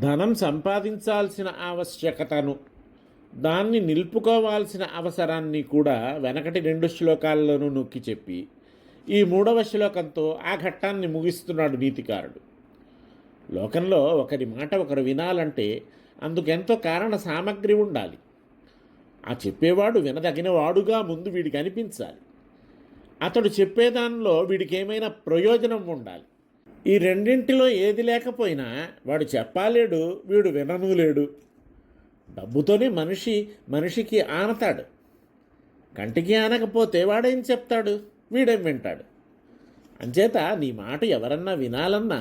ధనం సంపాదించాల్సిన ఆవశ్యకతను, దాన్ని నిలుపుకోవాల్సిన అవసరాన్ని కూడా వెనకటి 2 శ్లోకాల్లోనూ నొక్కి చెప్పి ఈ 3వ శ్లోకంతో ఆ ఘట్టాన్ని ముగిస్తున్నాడు నీతికారుడు. లోకంలో ఒకరి మాట ఒకరు వినాలంటే అందుకెంతో కారణ సామగ్రి ఉండాలి. ఆ చెప్పేవాడు వినదగినవాడుగా ముందు వీడికి అనిపించాలి. అతడు చెప్పేదానిలో వీడికి ఏమైనా ప్రయోజనం ఉండాలి. ఈ రెండింటిలో ఏది లేకపోయినా వాడు చెప్పాలేడు, వీడు వినను లేడు. డబ్బుతోనే మనిషికి ఆనతాడు. కంటికి ఆనకపోతే వాడేం చెప్తాడు, వీడేం వింటాడు. అంచేత నీ మాట ఎవరన్నా వినాలన్నా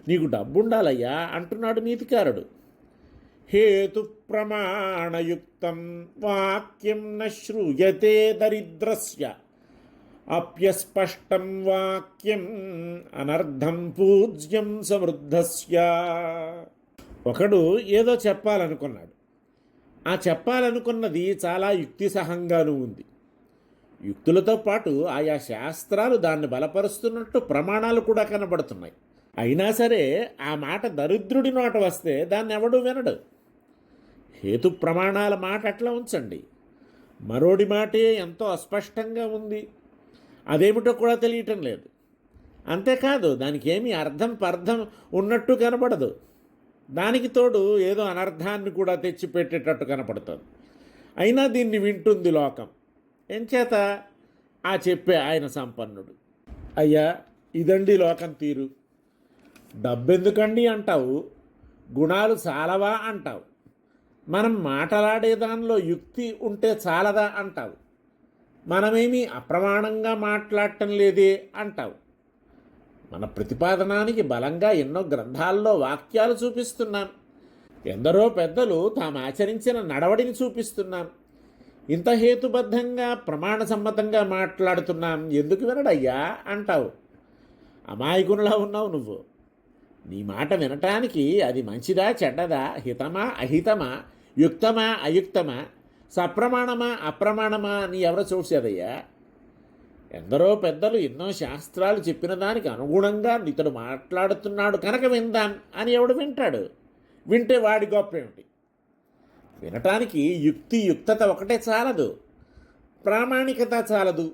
నీకు డబ్బుండాలయ్యా అంటున్నాడు నీతికారుడు. హేతు ప్రమాణయుక్తం వాక్యం న శ్రూయతే దరిద్రస్య అప్యస్పష్టం వాక్యం అనర్థం పూజ్యం సమృద్ధస్య. ఒకడు ఏదో చెప్పాలనుకున్నాడు. ఆ చెప్పాలనుకున్నది చాలా యుక్తిసహంగానూ ఉంది. యుక్తులతో పాటు ఆయా శాస్త్రాలు దాన్ని బలపరుస్తున్నట్టు ప్రమాణాలు కూడా కనబడుతున్నాయి. అయినా సరే ఆ మాట దరిద్రుడి నోట వస్తే దాన్ని ఎవడూ వినడు. హేతు ప్రమాణాల మాట అట్లా ఉంచండి, మరోడి మాటే ఎంతో అస్పష్టంగా ఉంది, అదేమిటో కూడా తెలియటం లేదు. అంతేకాదు దానికి ఏమీ అర్థం పర్థం ఉన్నట్టు కనబడదు. దానికి తోడు ఏదో అనర్థాన్ని కూడా తెచ్చిపెట్టేటట్టు కనపడుతుంది. అయినా దీన్ని వింటుంది లోకం. ఎంచేత ఆ చెప్పే ఆయన సంపన్నుడు. అయ్యా, ఇదండి లోకం తీరు. డబ్బెందుకండి అంటావు, గుణాలు చాలవా అంటావు, మనం మాట్లాడే దానిలో యుక్తి ఉంటే చాలదా అంటావు, మనమేమీ అప్రమాణంగా మాట్లాడటం లేదే అంటావు. మన ప్రతిపాదనానికి బలంగా ఎన్నో గ్రంథాల్లో వాక్యాలు చూపిస్తున్నాం. ఎందరో పెద్దలు తాము ఆచరించిన నడవడిని చూపిస్తున్నాం. ఇంత హేతుబద్ధంగా ప్రమాణ సమ్మతంగా మాట్లాడుతున్నాం, ఎందుకు వినడయ్యా అంటావు. అమాయకునిలా ఉన్నావు నువ్వు. నీ మాట వినటానికి అది మంచిదా చెడ్డదా, హితమా అహితమా, యుక్తమా అయుక్తమా, సప్రమాణమా అప్రమాణమా అని ఎవరు చూసేదయ్యా? ఎందరో పెద్దలు ఎన్నో శాస్త్రాలు చెప్పిన దానికి అనుగుణంగా ఇతడు మాట్లాడుతున్నాడు కనుక విందాం అని ఎవడు వింటాడు? వింటే వాడి గొప్ప ఏమిటి? వినటానికి యుక్తత ఒకటే చాలదు, ప్రామాణికత చాలదు.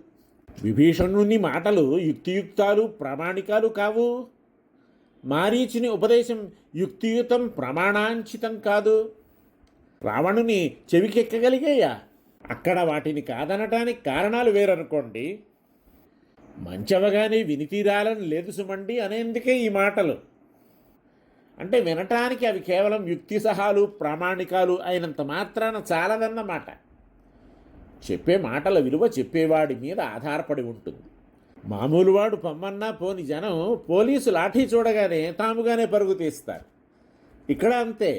విభీషణుని మాటలు యుక్తియుక్తాలు ప్రామాణికాలు కావు. మారీచుని ఉపదేశం యుక్తియుతం ప్రమాణాంచితం కాదు. రావణుని చెవికెక్కగలిగాయా? అక్కడ వాటిని కాదనటానికి కారణాలు వేరనుకోండి. మంచవగానే వినితీరాలని లేదు సుమండి అనేందుకే ఈ మాటలు. అంటే వినటానికి అవి కేవలం యుక్తిసహాలు ప్రామాణికాలు అయినంత మాత్రాన చాలదన్నమాట. చెప్పే మాటల విలువ చెప్పేవాడి మీద ఆధారపడి ఉంటుంది. మామూలువాడు పొమ్మన్నా పోని జనం పోలీసు లాఠీ చూడగానే తాముగానే పరుగు తీస్తారు. ఇక్కడ అంతే.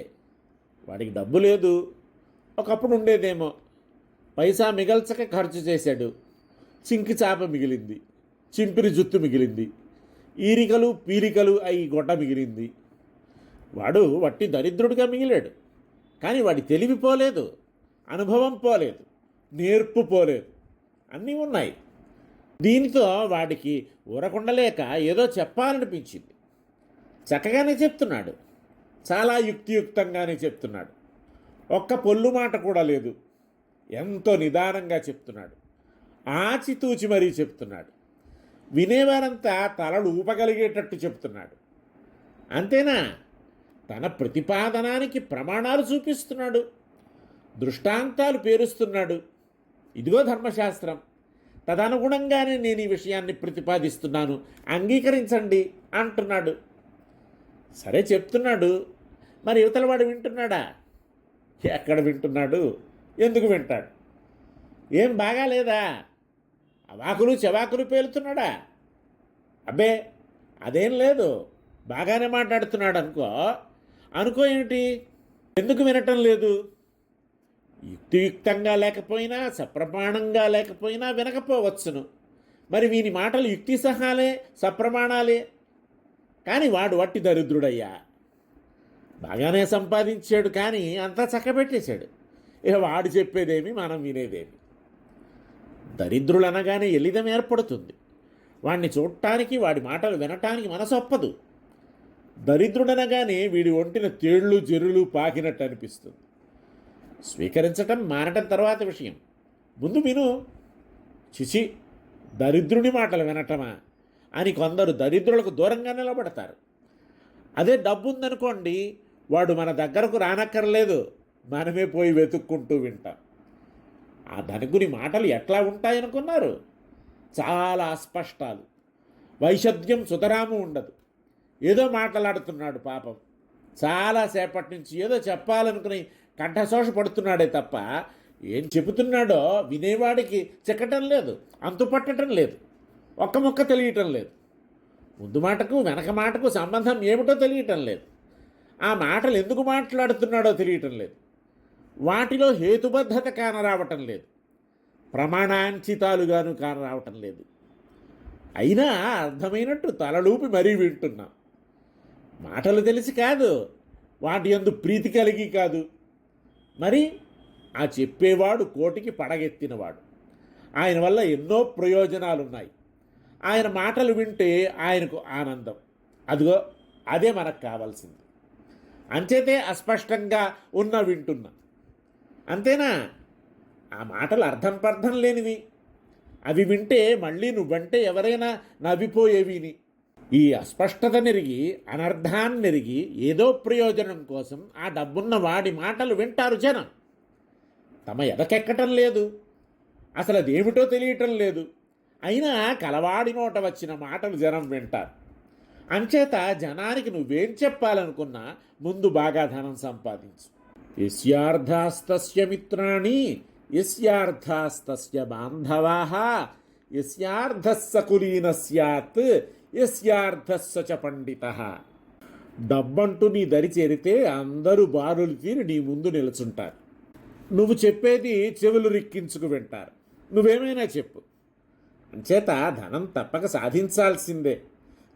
వాడికి డబ్బు లేదు, ఒకప్పుడు ఉండేదేమో, పైసా మిగల్చక ఖర్చు చేశాడు. చింకి చాప మిగిలింది, చింపిరి జుత్తు మిగిలింది, ఈరికలు పీరికలు అయి గొడ్డ మిగిలింది. వాడు వట్టి దరిద్రుడిగా మిగిలాడు. కానీ వాడి తెలివి పోలేదు, అనుభవం పోలేదు, నేర్పు పోలేదు, అన్నీ ఉన్నాయి. దీనితో వాడికి ఊరకుండలేక ఏదో చెప్పాలనిపించింది. చక్కగానే చెప్తున్నాడు, చాలా యుక్తియుక్తంగానే చెప్తున్నాడు. ఒక్క పొల్లు మాట కూడా లేదు. ఎంతో నిదానంగా చెప్తున్నాడు, ఆచితూచి మరీ చెప్తున్నాడు. వినేవారంతా తలలు ఊపగలిగేటట్టు చెప్తున్నాడు. అంతేనా? తన ప్రతిపాదనానికి ప్రమాణాలు చూపిస్తున్నాడు, దృష్టాంతాలు పేరుస్తున్నాడు. ఇదిగో ధర్మశాస్త్రం, తదనుగుణంగానే నేను ఈ విషయాన్ని ప్రతిపాదిస్తున్నాను, అంగీకరించండి అంటున్నాడు. సరే చెప్తున్నాడు, మరి యువతలవాడు వింటున్నాడా? ఎక్కడ వింటున్నాడు? ఎందుకు వింటాడు? ఏం బాగాలేదా? అవాకులు చెవాకులు పేలుతున్నాడా? అబ్బే అదేం లేదు, బాగానే మాట్లాడుతున్నాడు అనుకో ఏమిటి? ఎందుకు వినటం లేదు? యుక్తియుక్తంగా లేకపోయినా సప్రమాణంగా లేకపోయినా వినకపోవచ్చును. మరి వీని మాటలు యుక్తి సహాలే, సప్రమాణాలే. కానీ వాడు వట్టి దరిద్రుడయ్యా. బాగానే సంపాదించాడు, కానీ అంతా చక్కబెట్టేశాడు. ఇక వాడు చెప్పేదేమి, మనం వినేదేమి. దరిద్రులు అనగానే ఎలిదం ఏర్పడుతుంది. వాడిని చూడటానికి, వాడి మాటలు వినటానికి మనసొప్పదు. దరిద్రుడనగానే వీడి ఒంటిన తేళ్ళు జెర్రులు పాకినట్టు అనిపిస్తుంది. స్వీకరించటం మానటం తర్వాత విషయం. ముందు విను. చిచి, దరిద్రుని మాటలు వినటమా అని కొందరు దరిద్రులకు దూరంగా నిలబడతారు. అదే డబ్బు ఉందనుకోండి, వాడు మన దగ్గరకు రానక్కర్లేదు, మనమే పోయి వెతుక్కుంటూ వింటాం. ఆ ధనికుని మాటలు ఎట్లా ఉంటాయనుకున్నారు? చాలా అస్పష్టాలు, వైషద్యం సుతరాము ఉండదు. ఏదో మాట్లాడుతున్నాడు పాపం, చాలాసేపటి నుంచి ఏదో చెప్పాలనుకుని కంఠశోష పడుతున్నాడే తప్ప ఏం చెబుతున్నాడో వినేవాడికి చిక్కటం లేదు, అంతుపట్టడం లేదు, ఒక్క ముక్క తెలియటం లేదు. ముందు మాటకు వెనక మాటకు సంబంధం ఏమిటో తెలియటం లేదు. ఆ మాటలు ఎందుకు మాట్లాడుతున్నాడో తెలియటం లేదు. వాటిలో హేతుబద్ధత కానరావటం లేదు, ప్రమాణాంచితాలుగాను కానరావటం లేదు. అయినా అర్థమైనట్టు తలలూపి మరీ వింటున్నాం. మాటలు తెలిసి కాదు, వాటి యందు ప్రీతి కలిగి కాదు. మరి ఆ చెప్పేవాడు కోటికి పడగెత్తినవాడు. ఆయన వల్ల ఎన్నో ప్రయోజనాలున్నాయి. ఆయన మాటలు వింటే ఆయనకు ఆనందం. అదిగో అదే మనకు కావాల్సింది. అంచేతే అస్పష్టంగా వింటున్నా. అంతేనా? ఆ మాటలు అర్థం పర్థం లేనివి. అవి వింటే మళ్ళీ నువ్వంటే ఎవరైనా నవ్విపోయేవిని. ఈ అస్పష్టత నెరిగి, అనర్థాన్ని నెరిగి ఏదో ప్రయోజనం కోసం ఆ డబ్బున్న వాడి మాటలు వింటారు జనం. తమ ఎదకెక్కటం లేదు, అసలు అదేమిటో తెలియటం లేదు. అయినా కలవాడి నోట వచ్చిన మాటలు జనం వింటారు. అంచేత జనానికి నువ్వేం చెప్పాలనుకున్నా ముందు బాగా ధనం సంపాదించు. యస్యార్థాస్తస్య మిత్రాణి యస్యార్థాస్తస్య బాంధవాః యస్యార్థస్స కులీన స్యాత్ యస్యార్థస్స చ పండితః. డబ్బంటూ నీ దరి చేరితే అందరూ బారులు తీరి నీ ముందు నిలుచుంటారు. నువ్వు చెప్పేది చెవులు రిక్కించుకు వింటారు. నువ్వేమైనా చెప్పు. అంచేత ధనం తప్పక సాధించాల్సిందే,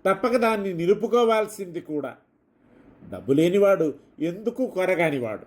తప్పక దాన్ని నిలుపుకోవాల్సింది కూడా. డబ్బు లేనివాడు ఎందుకు కొరగానివాడు.